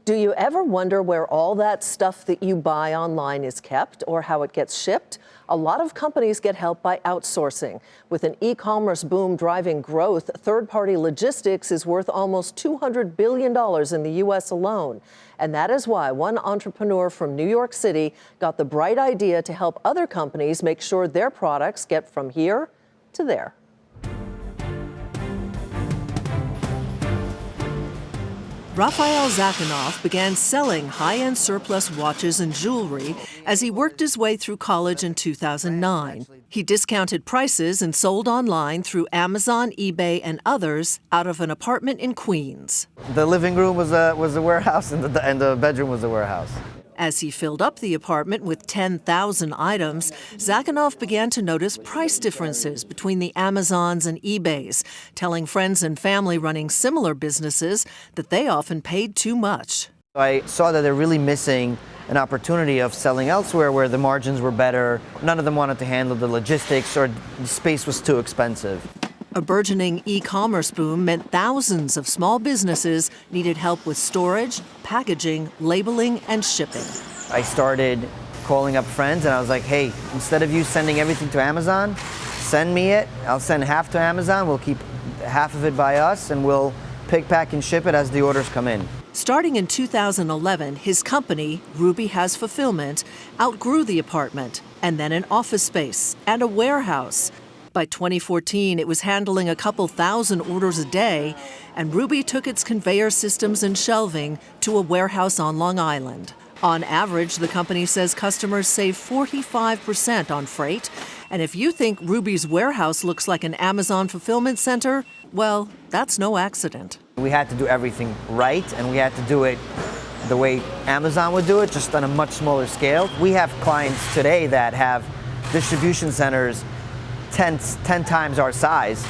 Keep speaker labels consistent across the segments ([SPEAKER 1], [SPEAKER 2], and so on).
[SPEAKER 1] Do you ever wonder where all that stuff that you buy online is kept or how it gets shipped? A lot of companies get help by outsourcing. With an e-commerce boom driving growth, third-party logistics is worth almost $200 billion in the U.S. alone. And that is why one entrepreneur from New York City got the bright idea to help other companies make sure their products get from here to there.
[SPEAKER 2] Raphael Zakhanov began selling high-end surplus watches and jewelry as he worked his way through college in 2009. He discounted prices and sold online through Amazon, eBay, and others out of an apartment in Queens.
[SPEAKER 3] The living room was a warehouse, and the bedroom was a warehouse.
[SPEAKER 2] As he filled up the apartment with 10,000 items, Zakhanov began to notice price differences between the Amazons and eBays, telling friends and family running similar businesses that they often paid too much.
[SPEAKER 3] I saw that they're really missing an opportunity of selling elsewhere where the margins were better. None of them wanted to handle the logistics, or the space was too expensive.
[SPEAKER 2] A burgeoning e-commerce boom meant thousands of small businesses needed help with storage, packaging, labeling, and shipping.
[SPEAKER 3] I started calling up friends and I was like, hey, instead of you sending everything to Amazon, send me it. I'll send half to Amazon. We'll keep half of it by us and we'll pick, pack, and ship it as the orders come in.
[SPEAKER 2] Starting in 2011, his company, Ruby Has Fulfillment, outgrew the apartment and then an office space and a warehouse. By 2014, it was handling a couple thousand orders a day, and Ruby took its conveyor systems and shelving to a warehouse on Long Island. On average, the company says customers save 45% on freight, and if you think Ruby's warehouse looks like an Amazon fulfillment center, well, that's no accident.
[SPEAKER 3] We had to do everything right, and we had to do it the way Amazon would do it, just on a much smaller scale. We have clients today that have distribution centers 10 times our size,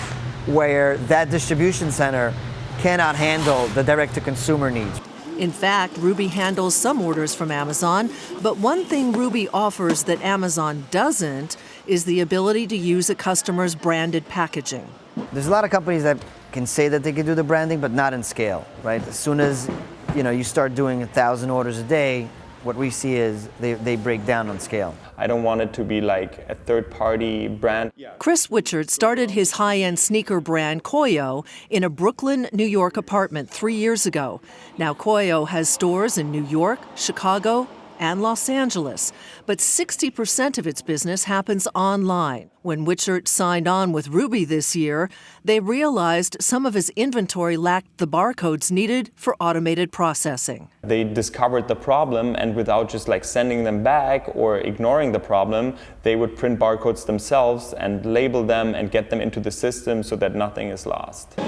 [SPEAKER 3] where that distribution center cannot handle the direct-to-consumer needs.
[SPEAKER 2] In fact, Ruby handles some orders from Amazon, but one thing Ruby offers that Amazon doesn't is the ability to use a customer's branded packaging.
[SPEAKER 3] There's a lot of companies that can say that they can do the branding, but not in scale, right? As soon as you start doing 1,000 orders a day, what we see is they break down on scale.
[SPEAKER 4] I don't want it to be like a third-party brand.
[SPEAKER 2] Chris Wichert started his high-end sneaker brand Koyo in a Brooklyn, New York apartment 3 years ago. Now Koyo has stores in New York, Chicago, and Los Angeles, but 60% of its business happens online. When Wichert signed on with Ruby this year, they realized some of his inventory lacked the barcodes needed for automated processing.
[SPEAKER 4] They discovered the problem, and without just sending them back or ignoring the problem, they would print barcodes themselves and label them and get them into the system so that nothing is lost.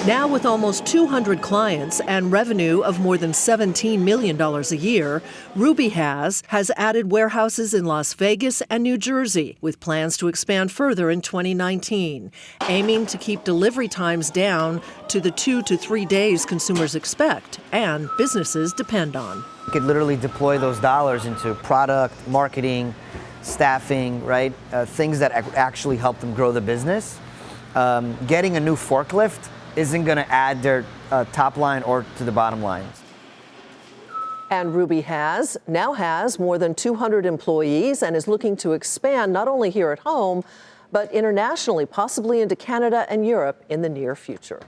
[SPEAKER 2] Now with almost 200 clients and revenue of more than $17 million a year, Ruby has added warehouses in Las Vegas and New Jersey, with plans to expand further in 2019, aiming to keep delivery times down to the 2 to 3 days consumers expect and businesses depend on.
[SPEAKER 3] You could literally deploy those dollars into product, marketing, staffing, right? Things that actually help them grow the business. Getting a new forklift isn't going to add their top line or to the bottom line.
[SPEAKER 1] And Ruby now has more than 200 employees and is looking to expand not only here at home, but internationally, possibly into Canada and Europe in the near future.